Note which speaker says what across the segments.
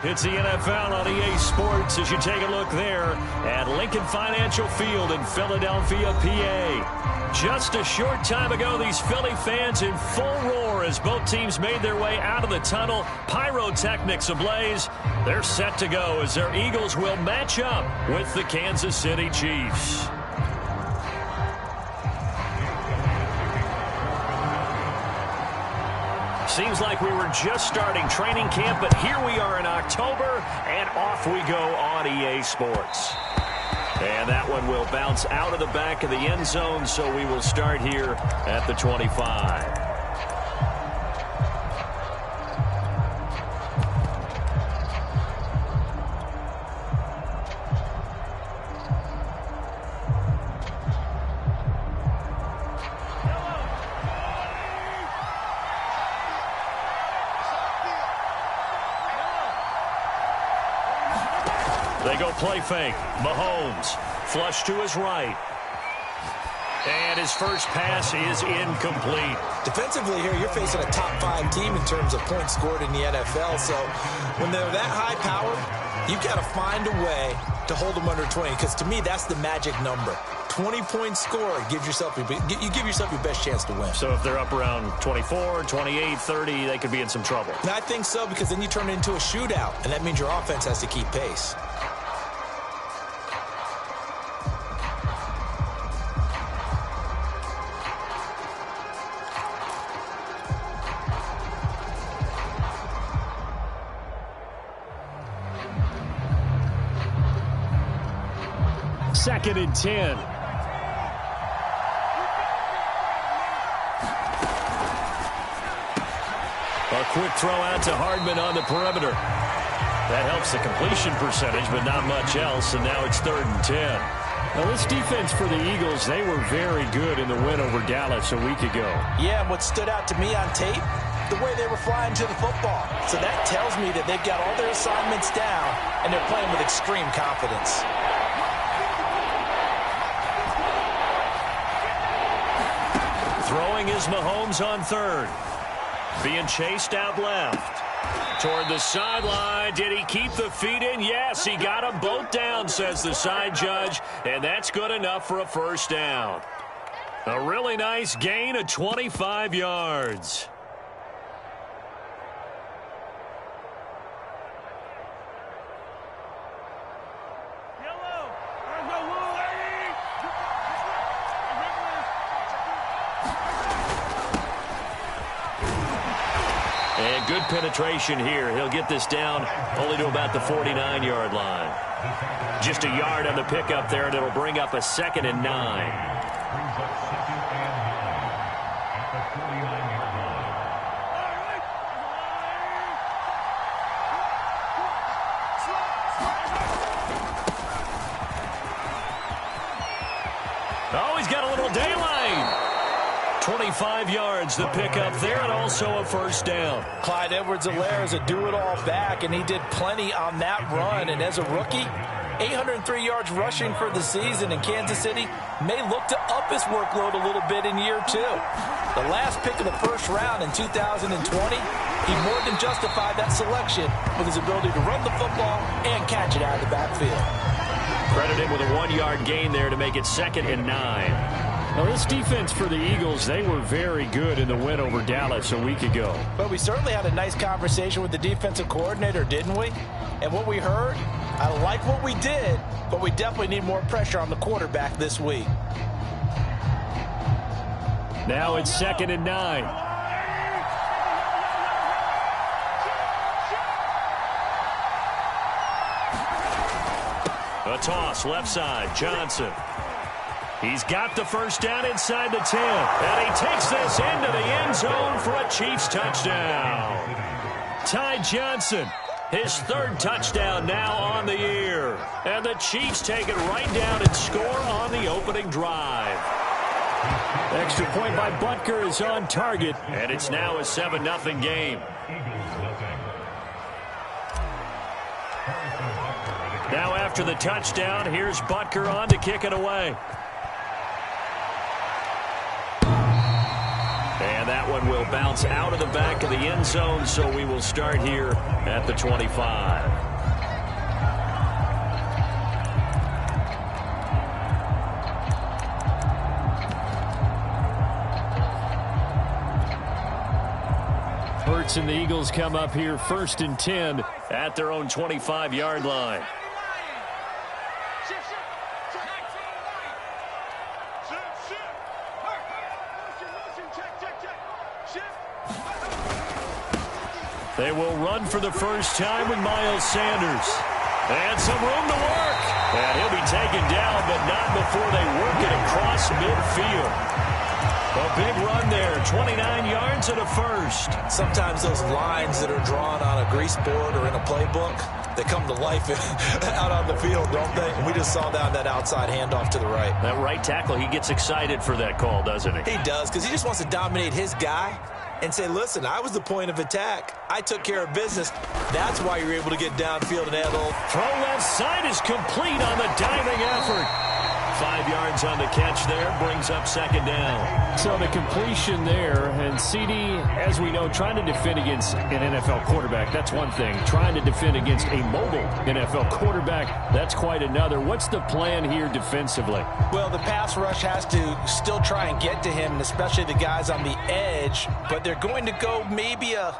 Speaker 1: It's the NFL on EA Sports as you take a look there at Lincoln Financial Field in Philadelphia, PA. Just a short time ago, these Philly fans in full roar as both teams made their way out of the tunnel. Pyrotechnics ablaze. They're set to go as their Eagles will match up with the Kansas City Chiefs. Seems like we were just starting training camp, but here we are in October, and off we go on EA Sports. And that one will bounce out of the back of the end zone, so we will start here at the 25. They go play fake. Mahomes, flush to his right. And his first pass is incomplete.
Speaker 2: Defensively here, you're facing a top-5 team in terms of points scored in the NFL. So when they're that high powered, you've got to find a way to hold them under 20. Because to me, that's the magic number. 20 points scored gives yourself you give yourself your best chance to win.
Speaker 1: So if they're up around 24, 28, 30, they could be in some trouble.
Speaker 2: And I think so, because then you turn it into a shootout, and that means your offense has to keep pace.
Speaker 1: Second and 10. A quick throw out to Hardman on the perimeter. That helps the completion percentage, but not much else, and now it's third and 10. Now, this defense for the Eagles, they were very good in the win over Dallas a week ago.
Speaker 2: Yeah, and what stood out to me on tape, the way they were flying to the football. So that tells me that they've got all their assignments down, and they're playing with extreme confidence.
Speaker 1: Throwing is Mahomes on third. Being chased out left. Toward the sideline. Did he keep the feet in? Yes, he got them both down, says the side judge. And that's good enough for a first down. A really nice gain of 25 yards. And good penetration here. He'll get this down only to about the 49-yard line. Just a yard on the pickup there, and it'll bring up a 2nd and 9. Oh, he's got a little daylight. 25 yards the pickup there, and also a first down.
Speaker 2: Clyde Edwards-Helaire is a do-it-all back, and he did plenty on that run. And as a rookie, 803 yards rushing for the season, and Kansas City may look to up his workload a little bit in year 2. The last pick of the first round in 2020, he more than justified that selection with his ability to run the football and catch it out of the backfield.
Speaker 1: Credit him with a 1-yard gain there to make it 2nd and 9. Now, this defense for the Eagles, they were very good in the win over Dallas a week ago.
Speaker 2: But we certainly had a nice conversation with the defensive coordinator, didn't we? And what we heard, I like what we did, but we definitely need more pressure on the quarterback this week.
Speaker 1: Now it's 2nd and 9. A toss, left side, Johnson. He's got the first down inside the 10. And he takes this into the end zone for a Chiefs touchdown. Ty Johnson, his 3rd touchdown now on the year. And the Chiefs take it right down and score on the opening drive. Extra point by Butker is on target. And it's now a 7-0 game. Now after the touchdown, here's Butker on to kick it away. And that one will bounce out of the back of the end zone, so we will start here at the 25. Hurts and the Eagles come up here 1st and 10 at their own 25-yard line. They will run for the first time with Miles Sanders. And some room to work. And he'll be taken down, but not before they work it across midfield. A big run there, 29 yards and a first.
Speaker 2: Sometimes those lines that are drawn on a grease board or in a playbook, they come to life out on the field, don't they? And we just saw that outside handoff to the right.
Speaker 1: That right tackle, he gets excited for that call, doesn't he?
Speaker 2: He does, because he just wants to dominate his guy and say, listen, I was the point of attack. I took care of business. That's why you're able to get downfield and add a little.
Speaker 1: Throw left side is complete on the diving effort. 5 yards on the catch there, brings up 2nd down. So the completion there, and CD, as we know, trying to defend against an NFL quarterback, that's one thing. Trying to defend against a mobile NFL quarterback, that's quite another. What's the plan here defensively?
Speaker 2: Well, the pass rush has to still try and get to him, especially the guys on the edge, but they're going to go maybe a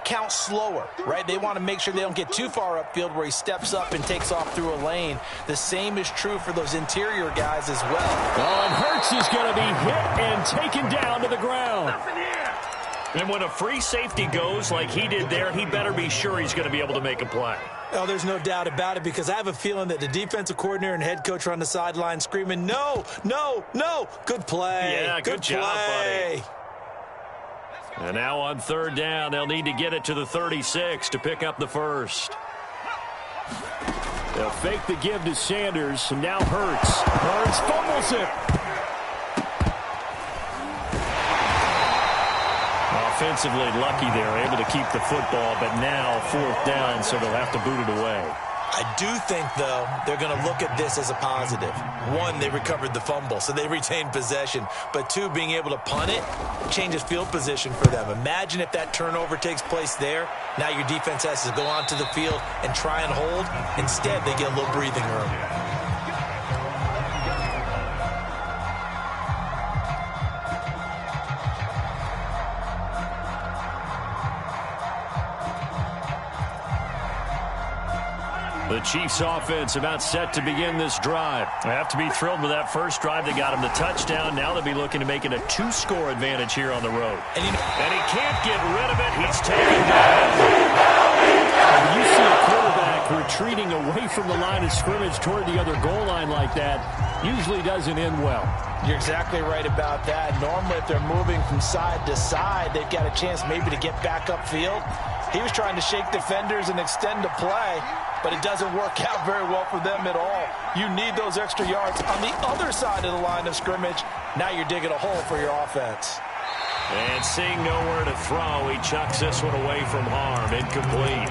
Speaker 2: count slower, right? They want to make sure they don't get too far upfield where he steps up and takes off through a lane. The same is true for those interior guys as well.
Speaker 1: Oh, and Hurts is going to be hit and taken down to the ground. And when a free safety goes like he did there, he better be sure he's going to be able to make a play.
Speaker 2: Oh, there's no doubt about it, because I have a feeling that the defensive coordinator and head coach are on the sideline screaming, no, no, no. Good play.
Speaker 1: Yeah, good job, buddy. And now on 3rd down, they'll need to get it to the 36 to pick up the first. They'll fake the give to Sanders, and now Hurts. Hurts fumbles it. Offensively lucky there, able to keep the football, but now 4th down, so they'll have to boot it away.
Speaker 2: I do think, though, they're going to look at this as a positive. 1, they recovered the fumble, so they retained possession. But 2, being able to punt it changes field position for them. Imagine if that turnover takes place there. Now your defense has to go onto the field and try and hold. Instead, they get a little breathing room.
Speaker 1: The Chiefs offense about set to begin this drive. They have to be thrilled with that first drive. They got him the touchdown. Now they'll be looking to make it a 2-score advantage here on the road. And he can't get rid of it. He's taken down.
Speaker 3: When you see a quarterback retreating away from the line of scrimmage toward the other goal line like that, usually doesn't end well.
Speaker 2: You're exactly right about that. Normally, if they're moving from side to side, they've got a chance maybe to get back upfield. He was trying to shake defenders and extend the play, but it doesn't work out very well for them at all. You need those extra yards on the other side of the line of scrimmage. Now you're digging a hole for your offense.
Speaker 1: And seeing nowhere to throw, he chucks this one away from harm. Incomplete.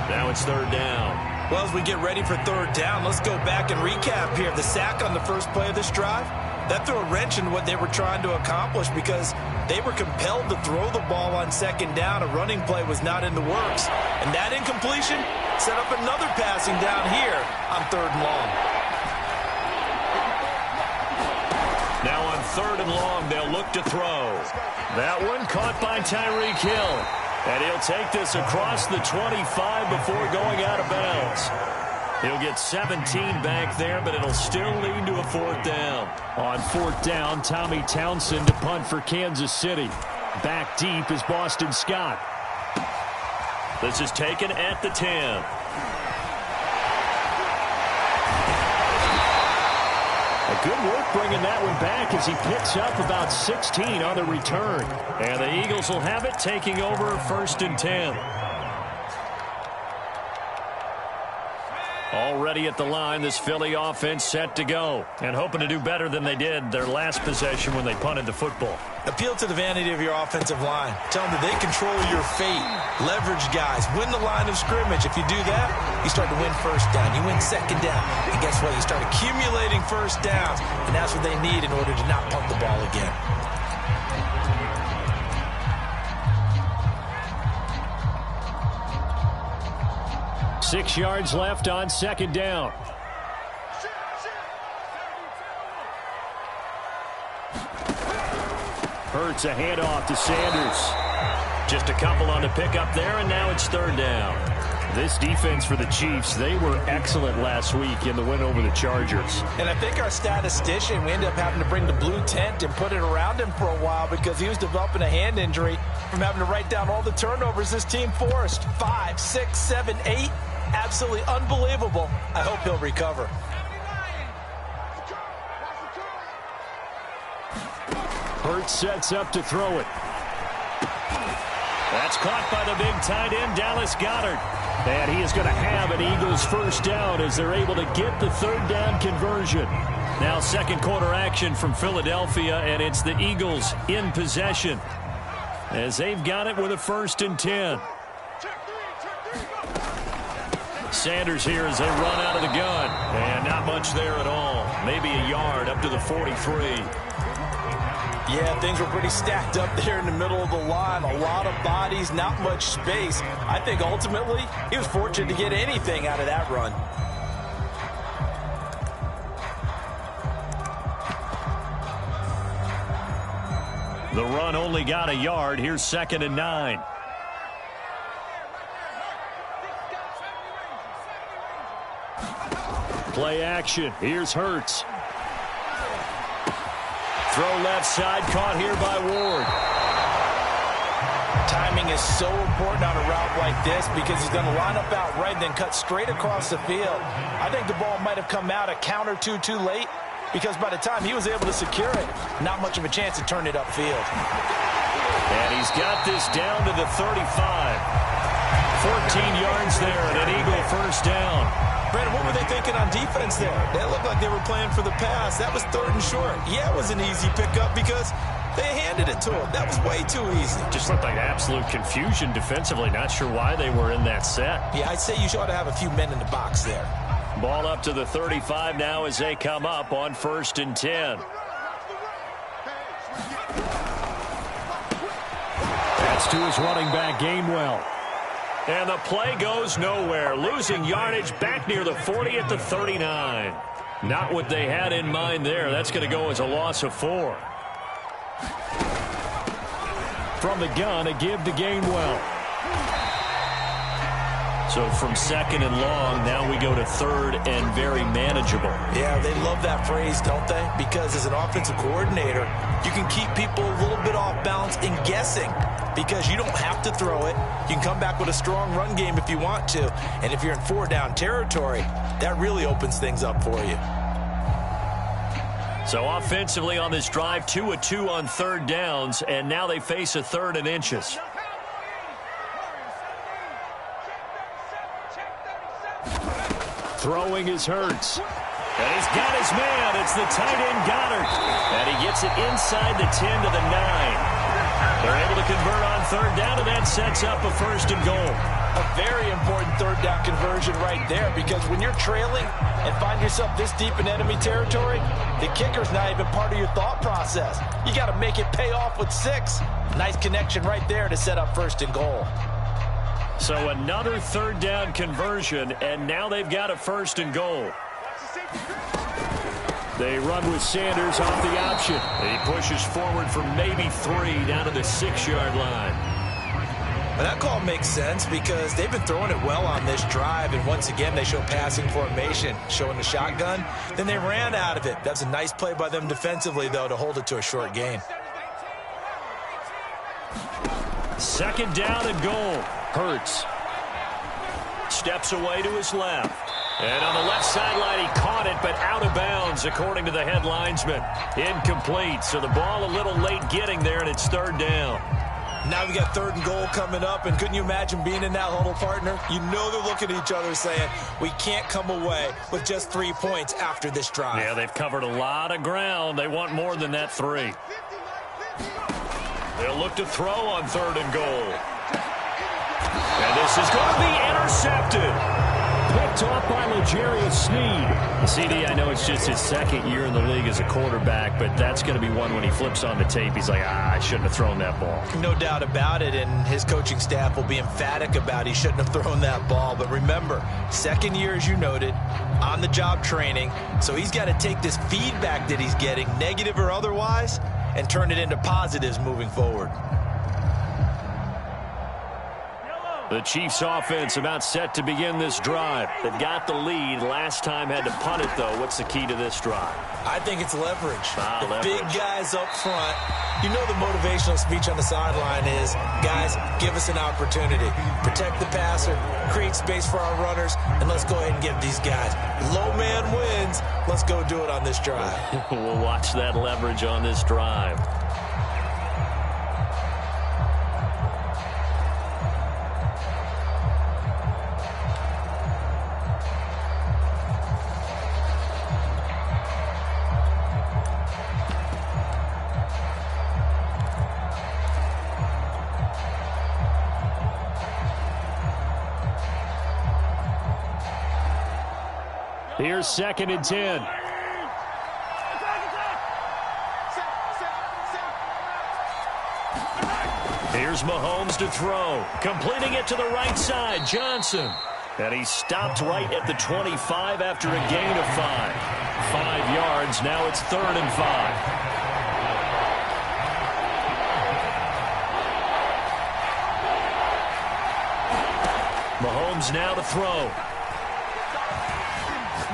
Speaker 1: Now it's 3rd down.
Speaker 2: Well, as we get ready for 3rd down, let's go back and recap here. The sack on the first play of this drive, that threw a wrench in what they were trying to accomplish, because they were compelled to throw the ball on 2nd down. A running play was not in the works. And that incompletion set up another passing down here on 3rd and long.
Speaker 1: Now on 3rd and long, they'll look to throw. That one caught by Tyreek Hill. And he'll take this across the 25 before going out of bounds. He'll get 17 back there, but it'll still lead to a 4th down.
Speaker 3: On 4th down, Tommy Townsend to punt for Kansas City. Back deep is Boston Scott.
Speaker 1: This is taken at the 10.
Speaker 3: Good work bringing that one back as he picks up about 16 on the return.
Speaker 1: And the Eagles will have it, taking over 1st and 10. Already at the line, this Philly offense set to go. And hoping to do better than they did their last possession when they punted the football.
Speaker 2: Appeal to the vanity of your offensive line. Tell them that they control your fate. Leverage guys. Win the line of scrimmage. If you do that, you start to win 1st down. You win 2nd down. And guess what? You start accumulating 1st downs. And that's what they need in order to not punt the ball again.
Speaker 1: 6 yards left on second down. Hurts a handoff to Sanders. Just a couple on the pickup there, and now it's third down. This defense for the Chiefs, they were excellent last week in the win over the Chargers.
Speaker 2: And I think our statistician, we ended up having to bring the blue tent and put it around him for a while because he was developing a hand injury from having to write down all the turnovers this team forced. 5, 6, 7, 8. Absolutely unbelievable. I hope he'll recover.
Speaker 1: Hurts sets up to throw it. That's caught by the big tight end, Dallas Goedert. And he is going to have an Eagles first down as they're able to get the third down conversion. Now second quarter action from Philadelphia, and it's the Eagles in possession as they've got it with a 1st and 10. Sanders here as they run out of the gun. And not much there at all. Maybe a yard up to the 43.
Speaker 2: Yeah, things were pretty stacked up there in the middle of the line. A lot of bodies, not much space. I think ultimately he was fortunate to get anything out of that run.
Speaker 1: The run only got a yard. Here's 2nd and 9. Play action. Here's Hurts. Throw left side, caught here by Ward.
Speaker 2: Timing is so important on a route like this because he's going to line up out right and then cut straight across the field. I think the ball might have come out a count or two too late because by the time he was able to secure it, not much of a chance to turn it upfield.
Speaker 1: And he's got this down to the 35. 14 yards there and an Eagle first down.
Speaker 2: Brandon, what were they thinking on defense there? That looked like they were playing for the pass. That was 3rd and short. Yeah, it was an easy pickup because they handed it to him. That was way too easy.
Speaker 1: Just looked like absolute confusion defensively. Not sure why they were in that set.
Speaker 2: Yeah, I'd say you ought to have a few men in the box there.
Speaker 1: Ball up to the 35 now as they come up on 1st and 10. That's to his running back, Gainwell. And the play goes nowhere. Losing yardage back near the 40 at the 39. Not what they had in mind there. That's going to go as a loss of 4. From the gun, a give to Gainwell. So from 2nd and long, now we go to 3rd and very manageable.
Speaker 2: Yeah, they love that phrase, don't they? Because as an offensive coordinator, you can keep people a little bit off balance and guessing because you don't have to throw it. You can come back with a strong run game if you want to. And if you're in 4-down territory, that really opens things up for you.
Speaker 1: So offensively on this drive, 2 of 2 on 3rd downs, and now they face a 3rd and inches. Throwing is Hurts. And he's got his man. It's the tight end Goedert. And he gets it inside the 10 to the 9. They're able to convert on 3rd down, and that sets up a 1st and goal.
Speaker 2: A very important 3rd down conversion right there because when you're trailing and find yourself this deep in enemy territory, the kicker's not even part of your thought process. You got to make it pay off with 6. Nice connection right there to set up 1st and goal.
Speaker 1: So another 3rd down conversion, and now they've got a 1st and goal. They run with Sanders off the option. He pushes forward for maybe 3 down to the 6-yard line.
Speaker 2: Well, that call makes sense because they've been throwing it well on this drive, and once again they show passing formation, showing the shotgun. Then they ran out of it. That's a nice play by them defensively, though, to hold it to a short gain.
Speaker 1: 2nd down and goal. Hurts. Steps away to his left. And on the left sideline, he caught it, but out of bounds, according to the head linesman. Incomplete, so the ball a little late getting there, and it's 3rd down.
Speaker 2: Now we got 3rd and goal coming up, and couldn't you imagine being in that huddle, partner? You know they're looking at each other saying, we can't come away with just 3 points after this drive.
Speaker 1: Yeah, they've covered a lot of ground. They want more than that 3. They'll look to throw on 3rd and goal. And this is going to be intercepted.
Speaker 3: Picked off by L'Jarius Sneed.
Speaker 1: CD, I know it's just his second year in the league as a quarterback, but that's going to be one when he flips on the tape. He's like, I shouldn't have thrown that ball.
Speaker 2: No doubt about it, and his coaching staff will be emphatic about he shouldn't have thrown that ball. But remember, second year, as you noted, on-the-job training, so he's got to take this feedback that he's getting, negative or otherwise, and turn it into positives moving forward.
Speaker 1: The Chiefs offense about set to begin this drive. They've got the lead. Last time had to punt it, though. What's the key to this drive?
Speaker 2: I think it's leverage. The
Speaker 1: leverage.
Speaker 2: Big guys up front. You know the motivational speech on the sideline is, guys, give us an opportunity. Protect the passer, create space for our runners, and let's go ahead and give these guys. Low man wins. Let's go do it on this drive.
Speaker 1: We'll watch that leverage on this drive.
Speaker 3: Here's 2nd and 10.
Speaker 1: Here's Mahomes to throw. Completing it to the right side, Johnson. And he stopped right at the 25 after a gain of 5. 5 yards. Now it's 3rd and 5. Mahomes now to throw.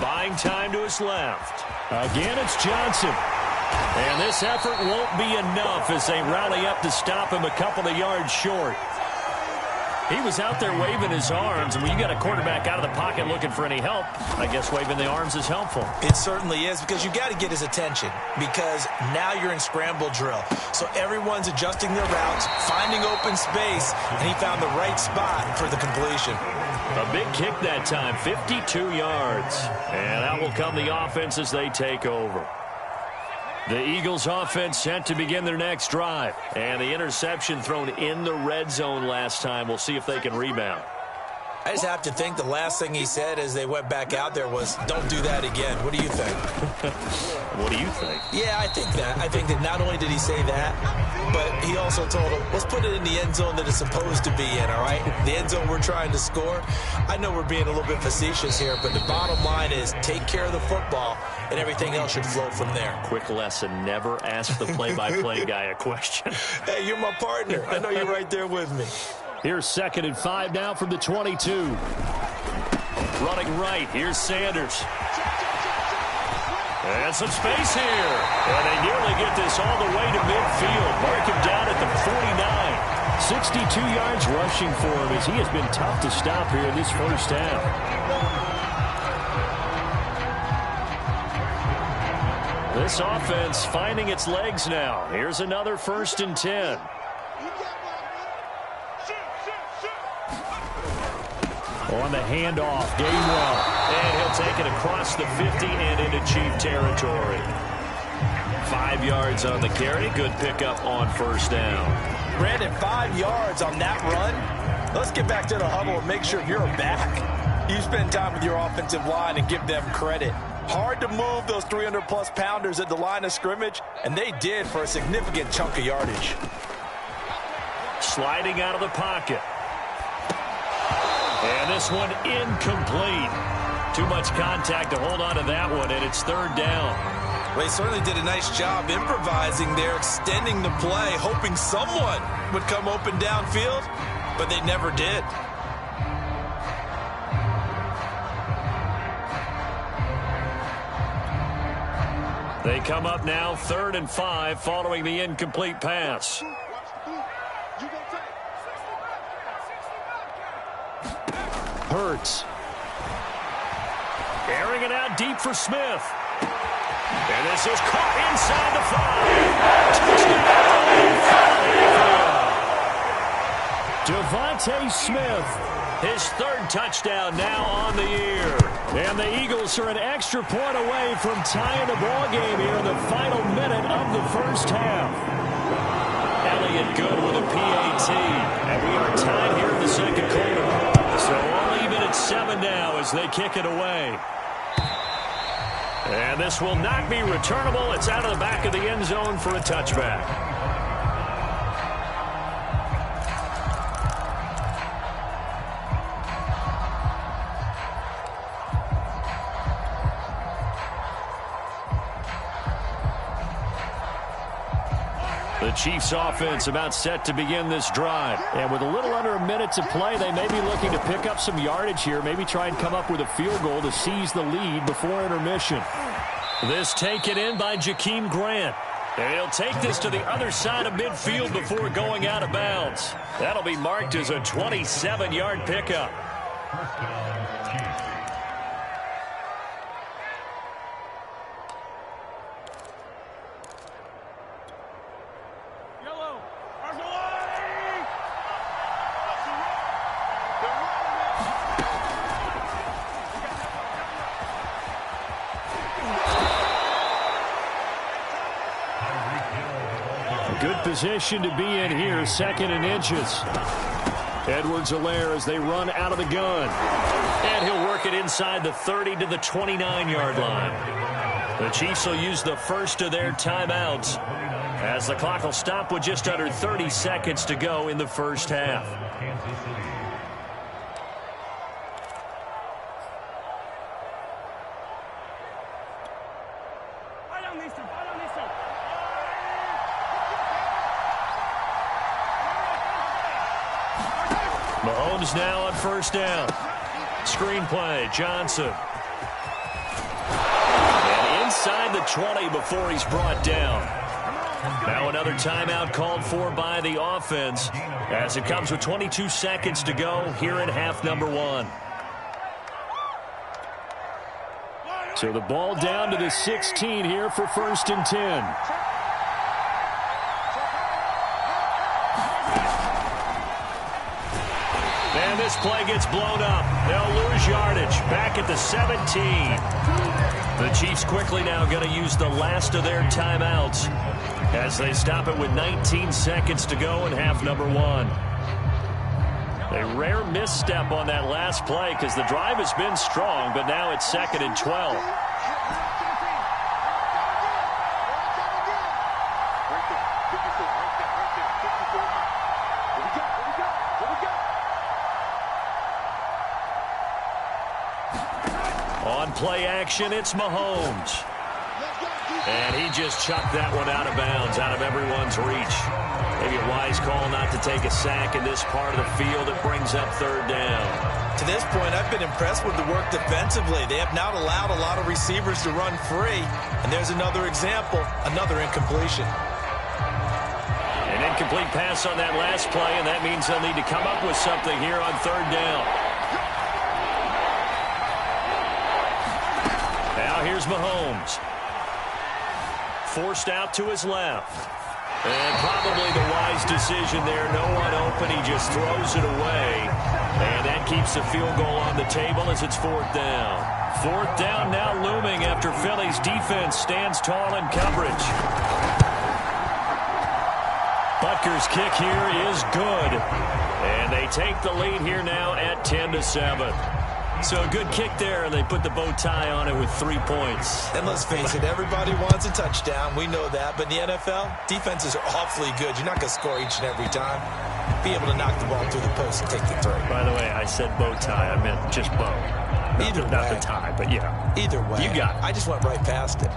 Speaker 1: Buying time to his left.
Speaker 3: Again, it's Johnson.
Speaker 1: And this effort won't be enough as they rally up to stop him a couple of yards short. He was out there waving his arms, and when you got a quarterback out of the pocket looking for any help, I guess waving the arms is helpful.
Speaker 2: It certainly is, because you got to get his attention, because now you're in scramble drill. So everyone's adjusting their routes, finding open space, and he found the right spot for the completion.
Speaker 1: A big kick that time, 52 yards. And out will come the offense as they take over. The Eagles offense set to begin their next drive. And the interception thrown in the red zone last time. We'll see if they can rebound.
Speaker 2: I just have to think the last thing he said as they went back out there was, don't do that again. What do you think?
Speaker 1: What do you think?
Speaker 2: Yeah, I think that. I think that not only did he say that, but he also told him, let's put it in the end zone that it's supposed to be in, all right? The end zone we're trying to score. I know we're being a little bit facetious here, but the bottom line is take care of the football, and everything else should flow from there.
Speaker 1: Quick lesson, never ask the play-by-play guy a question.
Speaker 2: Hey, you're my partner. I know you're right there with me.
Speaker 3: Here's 2nd and 5 now from the 22.
Speaker 1: Running right, here's Sanders. And some space here. And they nearly get this all the way to midfield. Mark him down at the 49.
Speaker 3: 62 yards rushing for him as he has been tough to stop here in this first half.
Speaker 1: This offense finding its legs now. Here's another 1st and 10.
Speaker 3: On the handoff, Gainwell.
Speaker 1: And he'll take it across the 50 and into Chief territory. 5 yards on the carry. Good pickup on 1st down.
Speaker 2: Brandon, 5 yards on that run. Let's get back to the huddle and make sure you're back. You spend time with your offensive line and give them credit. Hard to move those 300-plus pounders at the line of scrimmage, and they did for a significant chunk of yardage.
Speaker 1: Sliding out of the pocket. And this one incomplete. Too much contact to hold on to that one, and it's 3rd down.
Speaker 2: Well, they certainly did a nice job improvising there, extending the play, hoping someone would come open downfield, but they never did.
Speaker 1: They come up now 3rd and 5 following the incomplete pass.
Speaker 3: Hurts.
Speaker 1: Airing it out deep for Smith. And this is caught inside the 5.
Speaker 3: Devontae Smith.
Speaker 1: His 3rd touchdown now on the year.
Speaker 3: And the Eagles are an extra point away from tying the ball game here in the final minute of the first half.
Speaker 1: Elliott good with a PAT. And we are tied here in the 2nd quarter. So all even at and 7 now as they kick it away. And this will not be returnable. It's out of the back of the end zone for a touchback. The Chiefs offense about set to begin this drive.
Speaker 3: And with a little under a minute to play, they may be looking to pick up some yardage here, maybe try and come up with a field goal to seize the lead before intermission.
Speaker 1: This taken in by Jakeem Grant. And he'll take this to the other side of midfield before going out of bounds. That'll be marked as a 27-yard pickup.
Speaker 3: Good position to be in here, 2nd and inches. Edwards-Helaire as they run out of the gun.
Speaker 1: And he'll work it inside the 30 to the 29-yard line. The Chiefs will use the first of their timeouts as the clock will stop with just under 30 seconds to go in the first half. Mahomes now on first down. Screen play, Johnson. And inside the 20 before he's brought down. Now another timeout called for by the offense as it comes with 22 seconds to go here in half number 1.
Speaker 3: So the ball down to the 16 here for 1st and 10.
Speaker 1: And this play gets blown up. They'll lose yardage back at the 17. The Chiefs quickly now going to use the last of their timeouts as they stop it with 19 seconds to go in half number 1. A rare misstep on that last play because the drive has been strong, but now it's 2nd and 12. On play action, it's Mahomes. And he just chucked that one out of bounds, out of everyone's reach. Maybe a wise call not to take a sack in this part of the field. It brings up 3rd down.
Speaker 2: To this point, I've been impressed with the work defensively. They have not allowed a lot of receivers to run free. And there's another example, another incompletion.
Speaker 1: An incomplete pass on that last play, and that means they'll need to come up with something here on 3rd down. Now here's Mahomes. Forced out to his left. And probably the wise decision there. No one open. He just throws it away. And that keeps the field goal on the table as it's 4th down. 4th down now looming after Philly's defense stands tall in coverage. Butker's kick here is good. And they take the lead here now at 10-7. So a good kick there, and they put the bow tie on it with 3 points.
Speaker 2: And let's face it, everybody wants a touchdown. We know that. But in the NFL, defenses are awfully good. You're not going to score each and every time. Be able to knock the ball through the post and take the throw.
Speaker 1: By the way, I said bow tie. I meant just bow. Not the tie, but yeah.
Speaker 2: Either way.
Speaker 1: You got it.
Speaker 2: I just went right past it.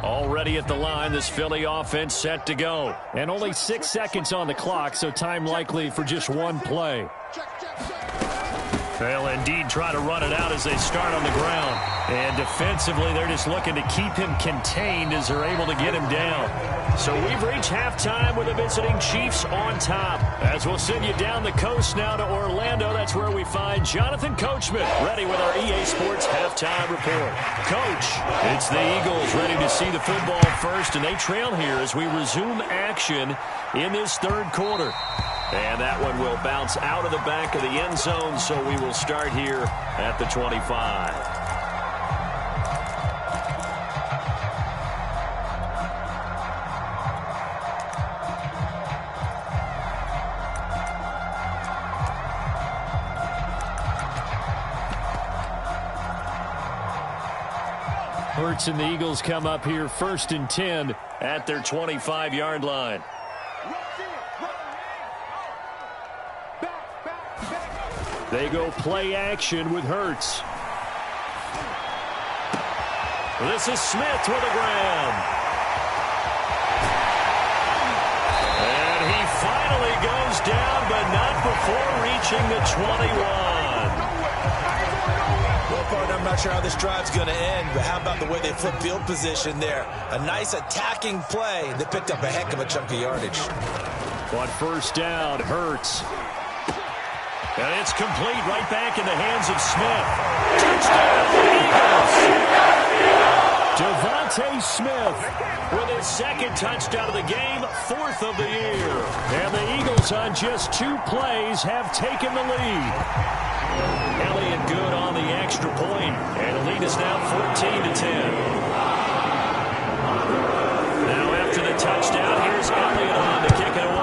Speaker 1: Already at the line, this Philly offense set to go.
Speaker 3: And only 6 seconds on the clock, so time likely for just one play.
Speaker 1: They'll indeed try to run it out as they start on the ground. And defensively, they're just looking to keep him contained as they're able to get him down. So we've reached halftime with the visiting Chiefs on top. As we'll send you down the coast now to Orlando, that's where we find Jonathan Coachman ready with our EA Sports Halftime Report. Coach, it's the Eagles ready to see the football first, and they trail here as we resume action in this 3rd quarter. And that one will bounce out of the back of the end zone, so we will start here at the 25. Hurts and the Eagles come up here 1st and 10 at their 25-yard line. They go play action with Hurts. This is Smith with a grab. And he finally goes down, but not before reaching the 21.
Speaker 2: Well, partner, I'm not sure how this drive's going to end, but how about the way they flip field position there? A nice attacking play that picked up a heck of a chunk of yardage.
Speaker 1: On 1st down, Hurts. And it's complete right back in the hands of Smith. Touchdown, Eagles! Devontae Smith with his 2nd touchdown of the game, 4th of the year. And the Eagles on just 2 plays have taken the lead. Elliott good on the extra point, and the lead is now 14-10. Now after the touchdown, here's Elliott on to kick it away.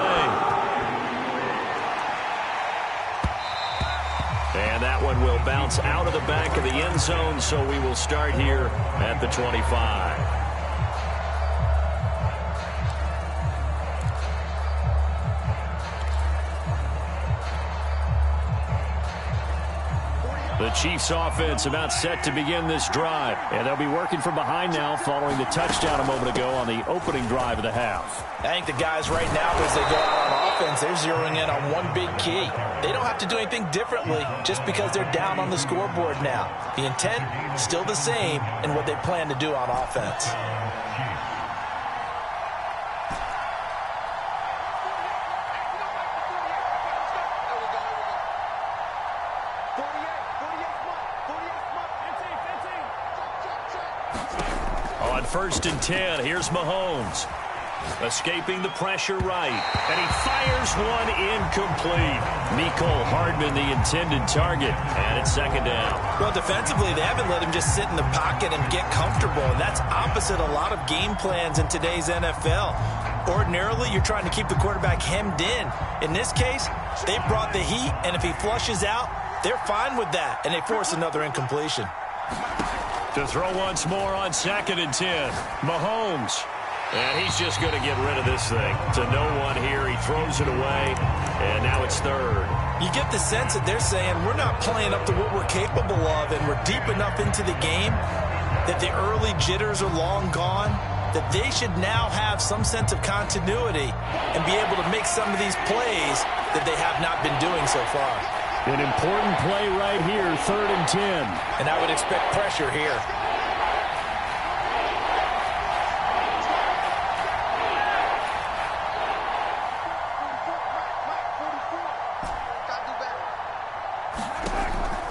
Speaker 1: And that one will bounce out of the back of the end zone, so we will start here at the 25. The Chiefs offense about set to begin this drive. And they'll be working from behind now following the touchdown a moment ago on the opening drive of the half.
Speaker 2: I think the guys right now, as they go out on offense, they're zeroing in on one big key. They don't have to do anything differently just because they're down on the scoreboard now. The intent, still the same in what they plan to do on offense.
Speaker 1: On 1st and 10, here's Mahomes. Escaping the pressure right. And he fires one incomplete. Mecole Hardman, the intended target. And it's 2nd down.
Speaker 2: Well, defensively, they haven't let him just sit in the pocket and get comfortable. And that's opposite a lot of game plans in today's NFL. Ordinarily, you're trying to keep the quarterback hemmed in. In this case, they brought the heat, and if he flushes out, they're fine with that. And they force another incompletion.
Speaker 1: To throw once more on 2nd and 10. Mahomes. And he's just going to get rid of this thing. To no one here. He throws it away. And now it's 3rd.
Speaker 2: You get the sense that they're saying we're not playing up to what we're capable of, and we're deep enough into the game that the early jitters are long gone, that they should now have some sense of continuity and be able to make some of these plays that they have not been doing so far.
Speaker 3: An important play right here, 3rd and 10.
Speaker 2: And I would expect pressure here.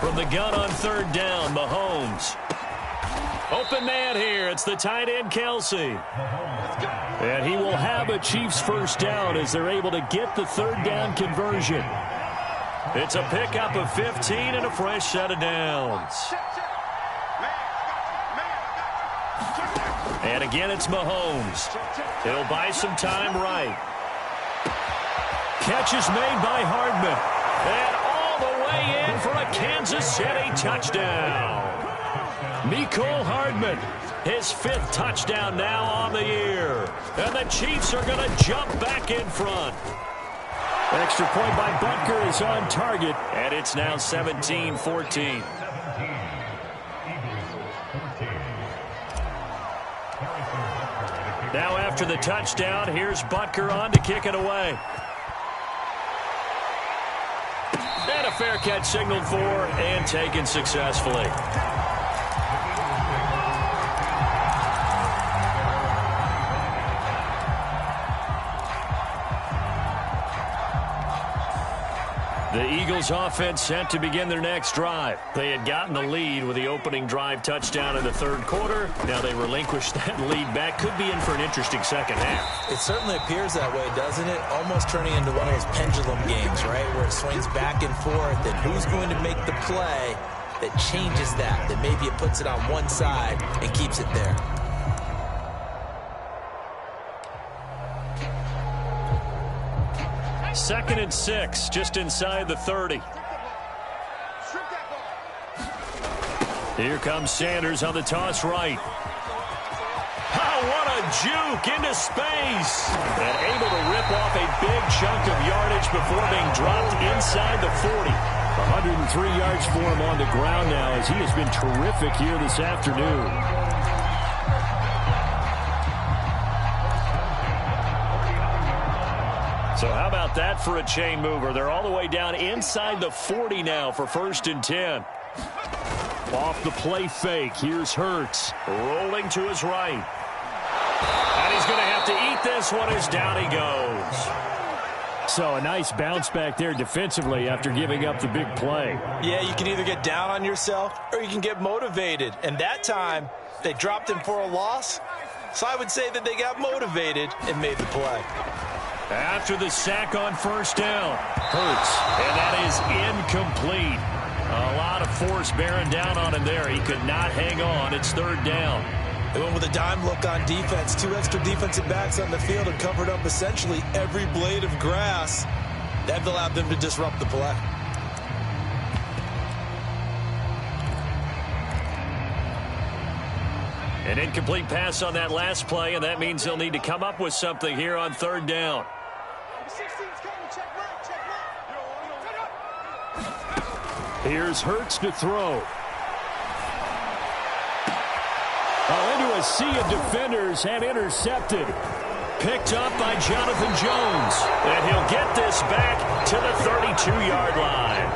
Speaker 1: From the gun on 3rd down, Mahomes. Open man here. It's the tight end, Kelce. And he will have a Chiefs 1st down as they're able to get the 3rd down conversion. It's a pickup of 15 and a fresh set of downs. And again, it's Mahomes. He'll buy some time right. Catch is made by Hardman. And all the way in for a Kansas City touchdown. Mecole Hardman, his 5th touchdown now on the year. And the Chiefs are going to jump back in front. Extra point by Butker is on target, and it's now 17-14. Now after the touchdown, here's Butker on to kick it away. And a fair catch signaled for and taken successfully. The Eagles offense set to begin their next drive. They had gotten the lead with the opening drive touchdown in the 3rd quarter. Now they relinquish that lead back. Could be in for an interesting second half.
Speaker 2: It certainly appears that way, doesn't it? Almost turning into one of those pendulum games, right? Where it swings back and forth, and who's going to make the play that changes that maybe it puts it on one side and keeps it there.
Speaker 1: 2nd and 6, just inside the 30. Here comes Sanders on the toss right. juke into space. And able to rip off a big chunk of yardage before being dropped inside the 40.
Speaker 3: 103 yards for him on the ground now as he has been terrific here this afternoon.
Speaker 1: So how about that for a chain mover? They're all the way down inside the 40 now for 1st and 10.
Speaker 3: Off the play fake, here's Hurts.
Speaker 1: Rolling to his right. And he's going to have to eat this one as down he goes.
Speaker 3: So a nice bounce back there defensively after giving up the big play.
Speaker 2: Yeah, you can either get down on yourself or you can get motivated. And that time, they dropped him for a loss. So I would say that they got motivated and made the play.
Speaker 1: After the sack on 1st down, Hurts. And that is incomplete. A lot of force bearing down on him there. He could not hang on. It's 3rd down.
Speaker 2: They went with a dime look on defense. 2 extra defensive backs on the field and covered up essentially every blade of grass. That allowed them to disrupt the play.
Speaker 1: An incomplete pass on that last play, and that means they'll need to come up with something here on 3rd down.
Speaker 3: Here's Hurts to throw. Into a sea of defenders and intercepted.
Speaker 1: Picked up by Jonathan Jones. And he'll get this back to the 32-yard line.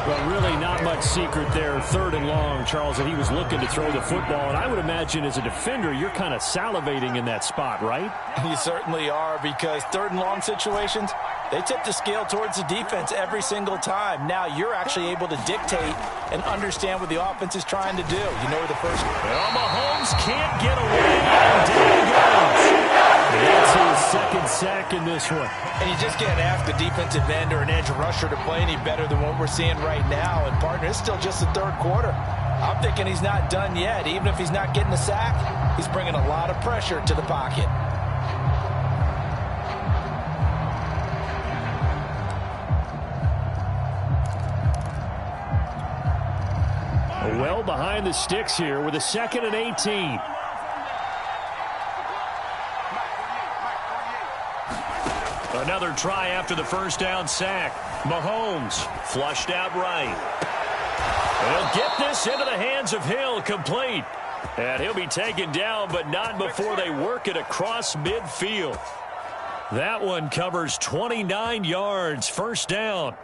Speaker 3: But really not much secret there. 3rd and long, Charles, that he was looking to throw the football. And I would imagine as a defender, you're kind of salivating in that spot, right?
Speaker 2: You certainly are, because 3rd and long situations, they tip the scale towards the defense every single time. Now you're actually able to dictate and understand what the offense is trying to do. You know the first.
Speaker 1: Well, Mahomes can't get away, and down he goes.
Speaker 3: That's his 2nd sack in this one.
Speaker 2: And you just can't ask a defensive end or an edge rusher to play any better than what we're seeing right now. And, partner, it's still just the 3rd quarter. I'm thinking he's not done yet. Even if he's not getting a sack, he's bringing a lot of pressure to the pocket.
Speaker 3: Well behind the sticks here with a 2nd and 18.
Speaker 1: Another try after the 1st down sack. Mahomes flushed out right. He'll get this into the hands of Hill, complete. And he'll be taken down, but not before they work it across midfield. That one covers 29 yards, 1st down.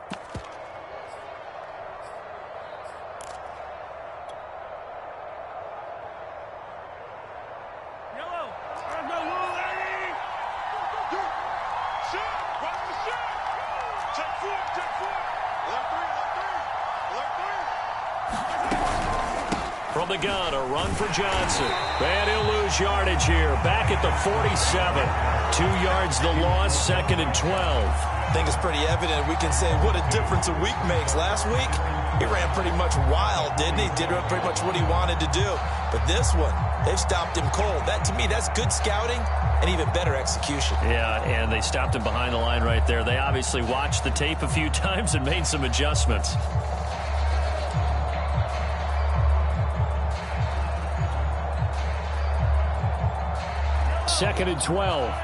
Speaker 1: From the gun, a run for Johnson. And he'll lose yardage here. Back at the 47. 2 yards the loss, 2nd and 12.
Speaker 2: I think it's pretty evident. We can say what a difference a week makes. Last week, he ran pretty much wild, didn't he? Did pretty much what he wanted to do. But this one, they've stopped him cold. That, to me, that's good scouting and even better execution.
Speaker 1: Yeah, and they stopped him behind the line right there. They obviously watched the tape a few times and made some adjustments.
Speaker 3: Second and 12.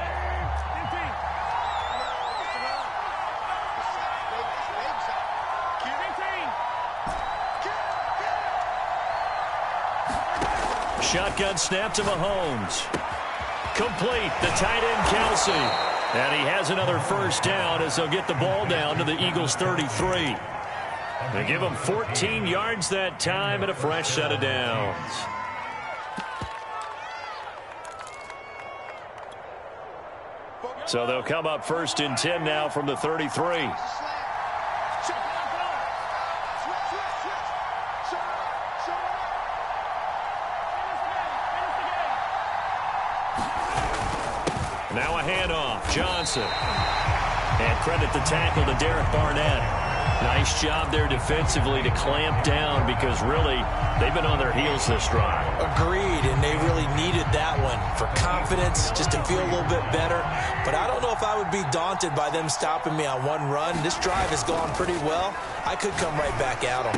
Speaker 1: Shotgun snap to Mahomes. Complete, the tight end Kelsey. And he has another 1st down as they'll get the ball down to the Eagles 33. They give him 14 yards that time and a fresh set of downs. So they'll come up 1st and 10 now from the 33. Now a handoff. Johnson. And credit the tackle to Derek Barnett. Nice job there defensively to clamp down because really they've been on their heels this drive.
Speaker 2: Agreed, and they really needed that one for confidence, just to feel a little bit better. But I don't know if I would be daunted by them stopping me on one run. This drive has gone pretty well. I could come right back at them.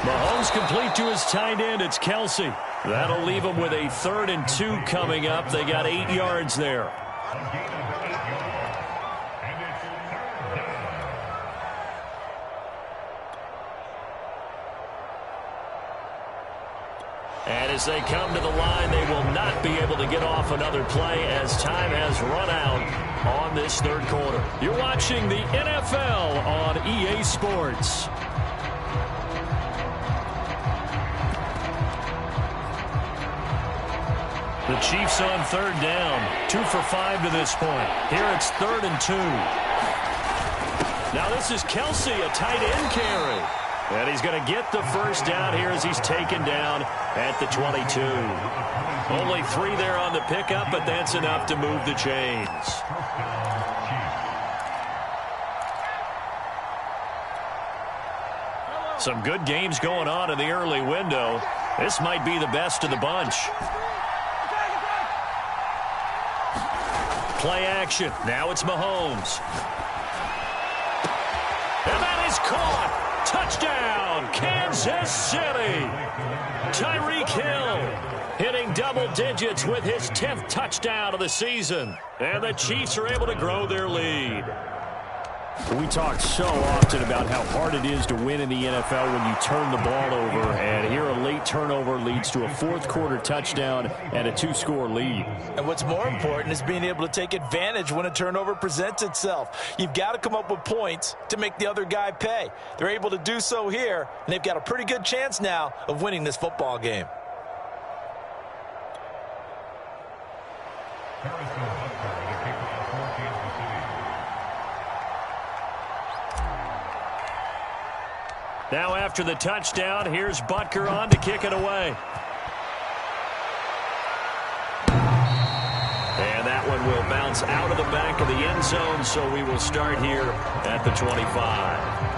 Speaker 1: Mahomes complete to his tight end. It's Kelsey. That'll leave them with a 3rd and 2 coming up. They got 8 yards there. And as they come to the line, they will not be able to get off another play as time has run out on this 3rd quarter. You're watching the NFL on EA Sports. The Chiefs on 3rd down. 2 for 5 to this point. Here it's 3rd and 2. Now this is Kelsey, a tight end carry. And he's going to get the 1st down here as he's taken down at the 22. Only 3 there on the pickup, but that's enough to move the chains. Some good games going on in the early window. This might be the best of the bunch. Play action. Now it's Mahomes. And that is caught. Touchdown, Kansas City. Tyreek Hill hitting double digits with his 10th touchdown of the season. And the Chiefs are able to grow their lead.
Speaker 3: We talk so often about how hard it is to win in the NFL when you turn the ball over. And here a late turnover leads to a 4th quarter touchdown and a 2-score lead. And
Speaker 2: what's more important is being able to take advantage when a turnover presents itself. You've got to come up with points to make the other guy pay. They're able to do so here, and they've got a pretty good chance now of winning this football game.
Speaker 1: Now after the touchdown, here's Butker on to kick it away. And that one will bounce out of the back of the end zone, so we will start here at the 25.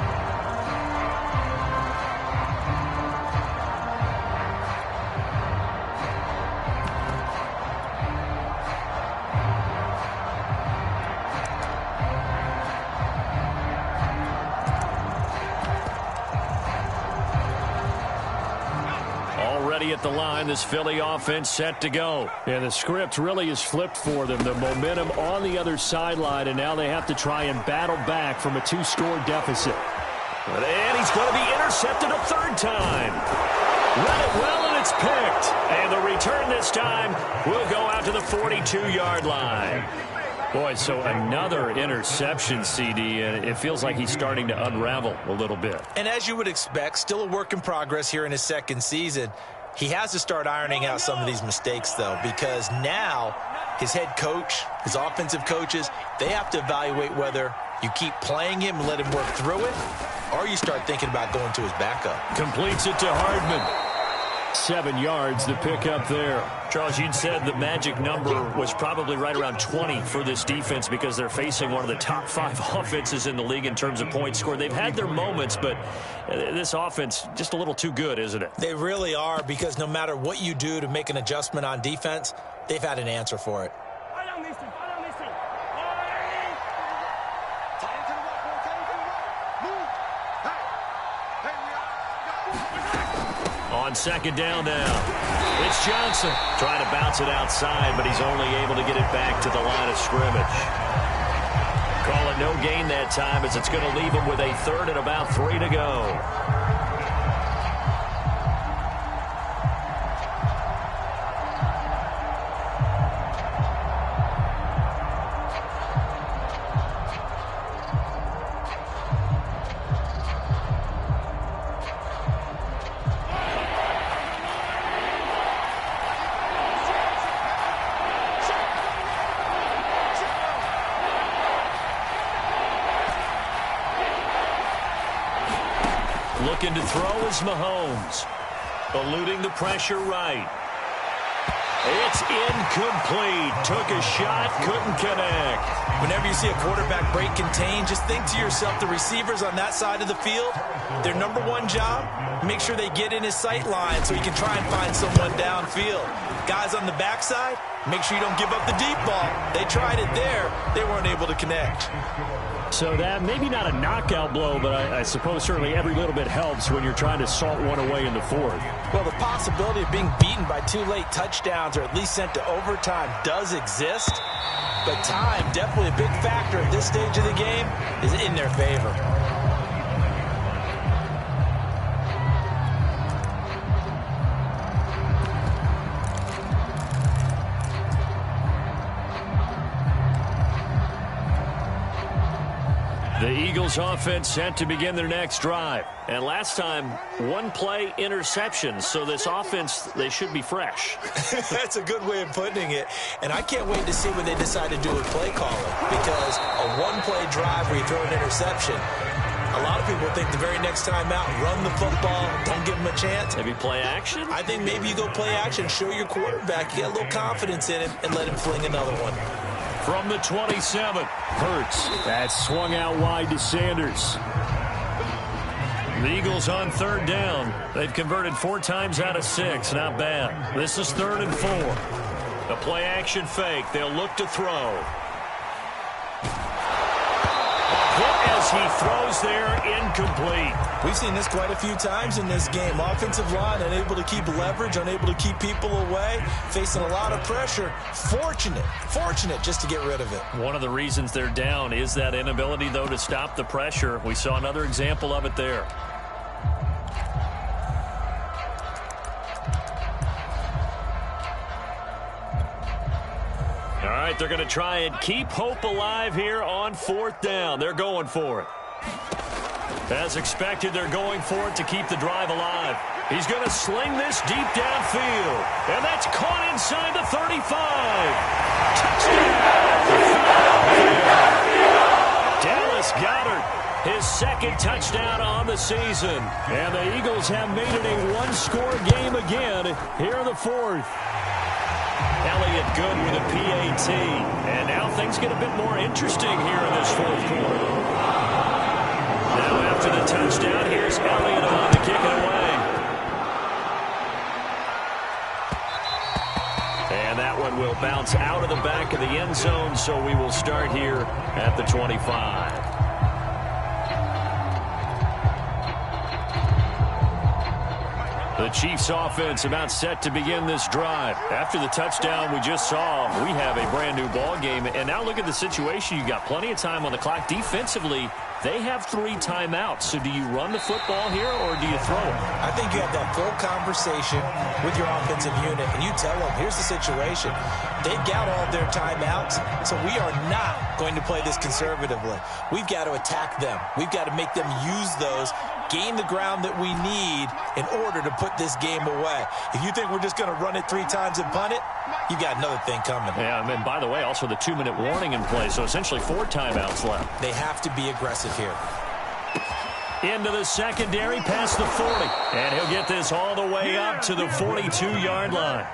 Speaker 1: At the line, this Philly offense set to go.
Speaker 3: Yeah, the script really is flipped for them. The momentum on the other sideline, and now they have to try and battle back from a 2-score deficit.
Speaker 1: And he's going to be intercepted a 3rd time. Read it well, and it's picked. And the return this time will go out to the 42-yard line.
Speaker 3: Boy, so another interception, CD, and it feels like he's starting to unravel a little bit.
Speaker 2: And as you would expect, still a work in progress here in his 2nd season. He has to start ironing out some of these mistakes, though, because now his head coach, his offensive coaches, they have to evaluate whether you keep playing him and let him work through it, or you start thinking about going to his backup.
Speaker 1: Completes it to Hardman.
Speaker 3: 7 yards, the pickup there.
Speaker 1: Charles, you'd said the magic number was probably right around 20 for this defense because they're facing one of the top 5 offenses in the league in terms of points scored. They've had their moments, but this offense just a little too good, isn't it?
Speaker 2: They really are, because no matter what you do to make an adjustment on defense, they've had an answer for it.
Speaker 1: On 2nd down now, it's Johnson trying to bounce it outside, but he's only able to get it back to the line of scrimmage. Call it no gain that time, as it's going to leave him with a 3rd and about 3 to go. Looking to throw is Mahomes. Eluding the pressure right. It's incomplete. Took a shot, couldn't connect.
Speaker 2: Whenever you see a quarterback break contain, just think to yourself, the receivers on that side of the field, their number one job, make sure they get in his sight line so he can try and find someone downfield. Guys on the backside, make sure you don't give up the deep ball. They tried it there. They weren't able to connect.
Speaker 3: So that maybe not a knockout blow, but I suppose certainly every little bit helps when you're trying to salt one away in the fourth.
Speaker 2: Well, the possibility of being beaten by 2 late touchdowns or at least sent to overtime does exist. But time, definitely a big factor at this stage of the game, is in their favor.
Speaker 1: The Eagles offense set to begin their next drive. And last time, 1 play interception. So this offense, they should be fresh.
Speaker 2: That's a good way of putting it. And I can't wait to see when they decide to do a play calling. Because a 1-play drive where you throw an interception, a lot of people think the very next time out, run the football, don't give them a chance.
Speaker 1: Maybe play action?
Speaker 2: I think maybe you go play action, show your quarterback, you get a little confidence in him, and let him fling another one.
Speaker 1: From the 27,
Speaker 3: Hurts. That swung out wide to Sanders.
Speaker 1: the Eagles on 3rd down. They've converted 4 times out of 6. Not bad. This is 3rd and 4. The play action fake. They'll look to throw. Hit as he throws there, incomplete.
Speaker 2: We've seen this quite a few times in this game. Offensive line unable to keep leverage, unable to keep people away, facing a lot of pressure. Fortunate just to get rid of it.
Speaker 1: One of the reasons they're down is that inability, though, to stop the pressure. We saw another example of it there. All right, they're going to try and keep hope alive here on 4th down. They're going for it. As expected, they're going for it to keep the drive alive. He's going to sling this deep downfield. And that's caught inside the 35. Touchdown! Dallas Goedert, his 2nd touchdown on the season. And the Eagles have made it a 1-score game again here in the 4th. Elliott good with a PAT. And now things get a bit more interesting here in this 4th quarter. Now after the touchdown, here's Elliott on to kick it away. And that one will bounce out of the back of the end zone, so we will start here at the 25. The Chiefs offense about set to begin this drive. After the touchdown we just saw, we have a brand new ball game. And now look at the situation. You've got plenty of time on the clock. Defensively, they have 3 timeouts. So do you run the football here or do you throw it?
Speaker 2: I think you have that full conversation with your offensive unit, and you tell them, here's the situation. They've got all their timeouts, so we are not going to play this conservatively. We've got to attack them. We've got to make them use those, gain the ground that we need in order to put this game away. If you think we're just going to run it 3 times and punt it, you got another thing coming.
Speaker 3: Yeah, and by the way, also the 2-minute warning in play, so essentially 4 timeouts left.
Speaker 2: They have to be aggressive here.
Speaker 1: Into the secondary, past the 40. And he'll get this all the way up to the 42-yard line.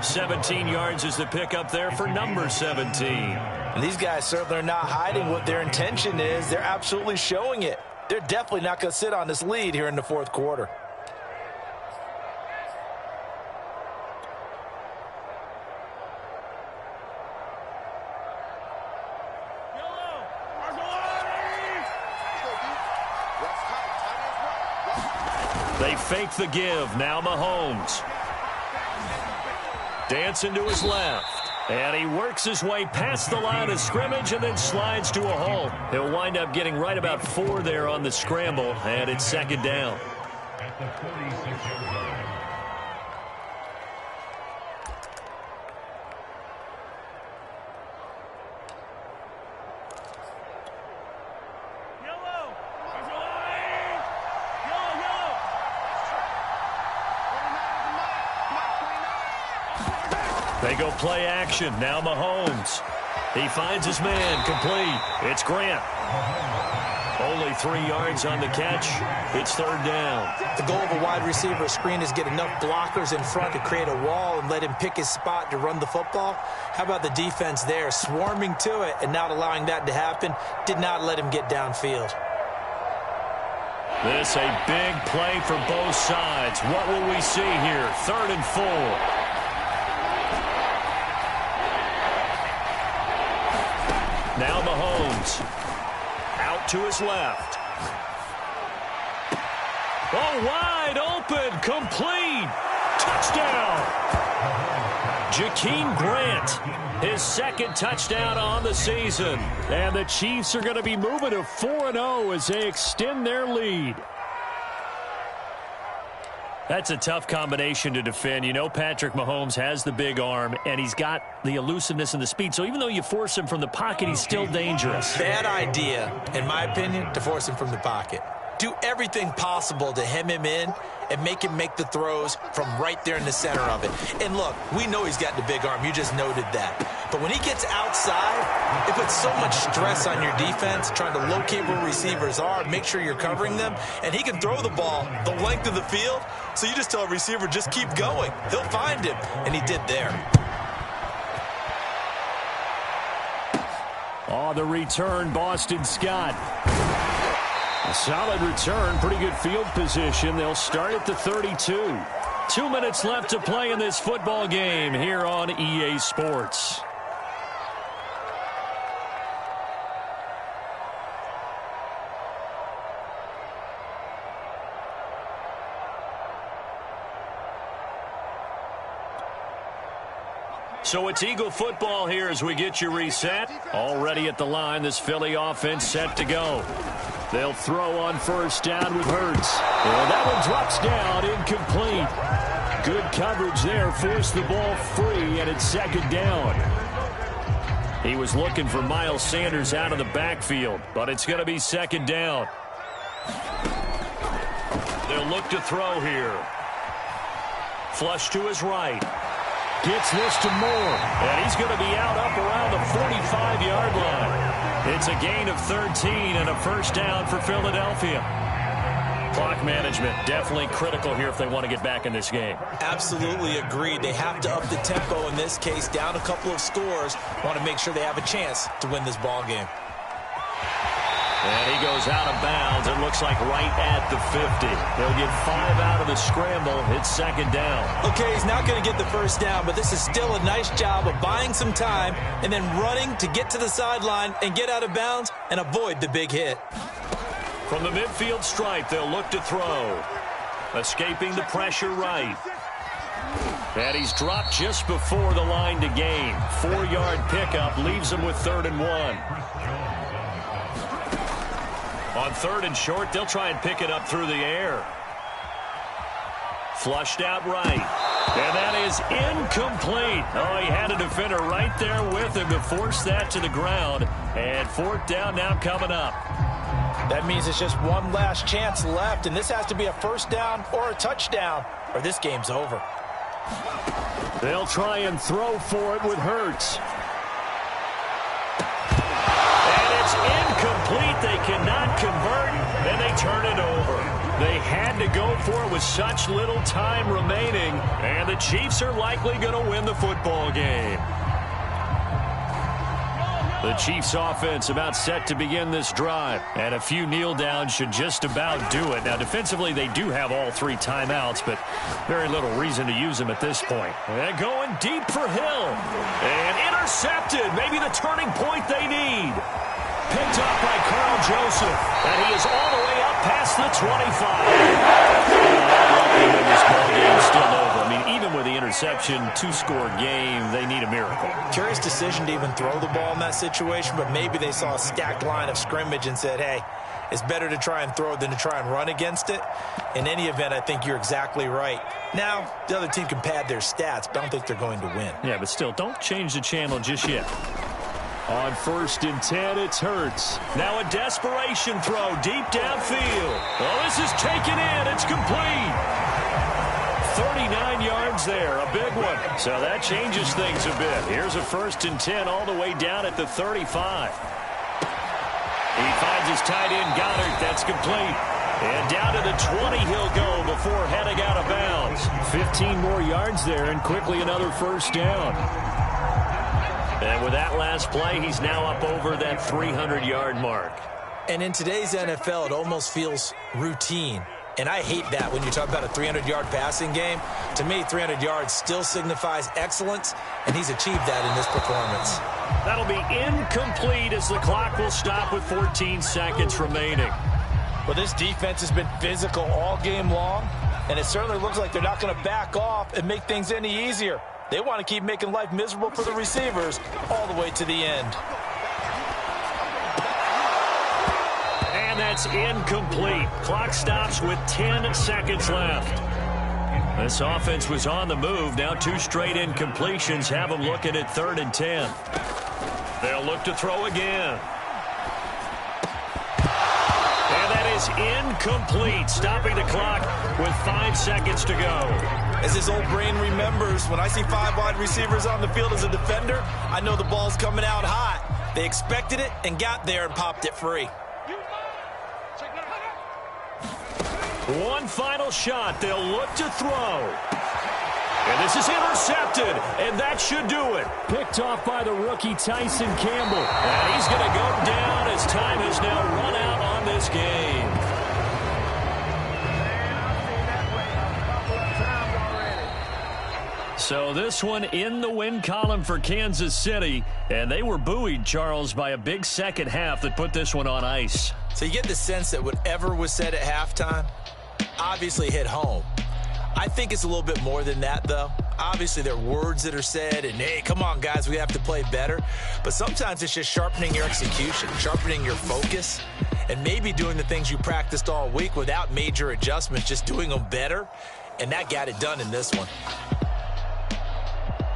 Speaker 1: 17 yards is the pickup there for number 17.
Speaker 2: And these guys certainly are not hiding what their intention is. They're absolutely showing it. They're definitely not going to sit on this lead here in the 4th quarter.
Speaker 1: They fake the give. Now Mahomes. Dancing to his left. And he works his way past the line of scrimmage and then slides to a hole. He'll wind up getting right about 4 there on the scramble, and it's 2nd down. They go play action. Now Mahomes. He finds his man. Complete. It's Grant. Only 3 yards on the catch. It's 3rd down.
Speaker 2: The goal of a wide receiver screen is get enough blockers in front to create a wall and let him pick his spot to run the football. How about the defense there, swarming to it and not allowing that to happen? Did not let him get downfield.
Speaker 1: This a big play for both sides. What will we see here? 3rd and 4. Now Mahomes. to his left. Oh, wide open, complete, touchdown. Jakeem Grant, his second touchdown on the season.
Speaker 3: And the Chiefs are going to be moving to 4-0 as they extend their lead.
Speaker 1: That's a tough combination to defend. You know Patrick Mahomes has the big arm, and he's got the elusiveness and the speed. So even though you force him from the pocket, he's still dangerous.
Speaker 2: Bad idea, in my opinion, to force him from the pocket. Do everything possible to hem him in and make him make the throws from right there in the center of it. And look, we know he's got the big arm. You just noted that. But when he gets outside, it puts so much stress on your defense trying to locate where receivers are, make sure you're covering them, and he can throw the ball the length of the field. So you just tell a receiver, just keep going. He'll find him, and he did there.
Speaker 3: On the return, Boston Scott. A solid return, pretty good field position. They'll start at the 32.
Speaker 1: 2 minutes left to play in this football game here on EA Sports. So it's Eagle football here as we get you reset. Already at the line, this Philly offense set to go. They'll throw on first down with Hurts. And that one drops down, incomplete. Good coverage there, forced the ball free, and it's second down. He was looking for Miles Sanders out of the backfield, but it's going to be second down. They'll look to throw here. Flush to his right. Gets this to Moore, and he's going to be out up around the 45-yard line. It's a gain of 13 and a first down for Philadelphia. Clock management definitely critical here if they want to get back in this game.
Speaker 2: Absolutely agreed. They have to up the tempo in this case, down a couple of scores. Want to make sure they have a chance to win this ball game.
Speaker 1: And he goes out of bounds. It looks like right at the 50. They'll get 5 out of the scramble. It's second down.
Speaker 2: Okay, he's not going to get the first down, but this is still a nice job of buying some time and then running to get to the sideline and get out of bounds and avoid the big hit.
Speaker 1: From the midfield stripe, they'll look to throw. Escaping the pressure right. And he's dropped just before the line to gain. 4-yard pickup leaves him with 3rd and 1. On 3rd and short, they'll try and pick it up through the air. Flushed out right. And that is incomplete. Oh, he had a defender right there with him to force that to the ground. And 4th down now coming up.
Speaker 2: That means it's just one last chance left, and this has to be a first down or a touchdown, or this game's over.
Speaker 3: They'll try and throw for it with Hurts.
Speaker 1: Incomplete. They cannot convert, and they turn it over. They had to go for it with such little time remaining, and the Chiefs are likely going to win the football game. The Chiefs offense about set to begin this drive, and a few kneel downs should just about do it. Now, defensively, they do have all 3 timeouts, but very little reason to use them at this point. And going deep for Hill, and intercepted. Maybe the turning point they need. Picked up by Carl Joseph, and he is all the way up past the 25. This ball game is still over. I mean, even with the interception, 2-score game, they need a miracle.
Speaker 2: Curious decision to even throw the ball in that situation, but maybe they saw a stacked line of scrimmage and said, hey, it's better to try and throw than to try and run against it. In any event, I think you're exactly right. Now, the other team can pad their stats, but I don't think they're going to win.
Speaker 1: Yeah, but still, don't change the channel just yet.
Speaker 3: On 1st and 10, it's Hurts.
Speaker 1: Now a desperation throw deep downfield. Oh, this is taken in. It's complete. 39 yards there, a big one. So that changes things a bit. Here's a 1st and 10 all the way down at the 35. He finds his tight end, Goddard. That's complete. And down to the 20 he'll go before heading out of bounds.
Speaker 3: 15 more yards there, and quickly another first down.
Speaker 1: And with that last play, he's now up over that 300-yard mark.
Speaker 2: And in today's NFL, it almost feels routine. And I hate that when you talk about a 300-yard passing game. To me, 300 yards still signifies excellence, and he's achieved that in this performance.
Speaker 1: That'll be incomplete as the clock will stop with 14 seconds remaining.
Speaker 2: Well, this defense has been physical all game long, and it certainly looks like they're not going to back off and make things any easier. They want to keep making life miserable for the receivers all the way to the end.
Speaker 1: And that's incomplete. Clock stops with 10 seconds left. This offense was on the move. Now 2 straight incompletions have them looking at 3rd and 10. They'll look to throw again. And that is incomplete, stopping the clock with 5 seconds to go.
Speaker 2: As his old brain remembers, when I see 5 wide receivers on the field as a defender, I know the ball's coming out hot. They expected it and got there and popped it free.
Speaker 1: One final shot. They'll look to throw. And this is intercepted, and that should do it.
Speaker 3: Picked off by the rookie Tyson Campbell.
Speaker 1: And he's going to go down as time has now run out on this game. So this one in the win column for Kansas City, and they were buoyed, Charles, by a big second half that put this one on ice.
Speaker 2: So you get the sense that whatever was said at halftime obviously hit home. I think it's a little bit more than that, though. Obviously, there are words that are said, and, hey, come on, guys, we have to play better. But sometimes it's just sharpening your execution, sharpening your focus, and maybe doing the things you practiced all week without major adjustments, just doing them better. And that got it done in this one.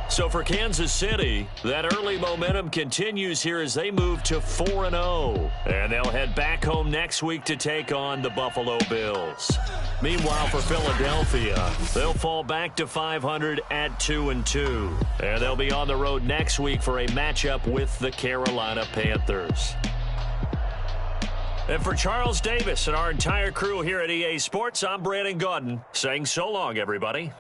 Speaker 1: So for Kansas City, that early momentum continues here as they move to 4-0. And they'll head back home next week to take on the Buffalo Bills. Meanwhile, for Philadelphia, they'll fall back to 500 at 2-2. And they'll be on the road next week for a matchup with the Carolina Panthers. And for Charles Davis and our entire crew here at EA Sports, I'm Brandon Gaudin saying so long, everybody.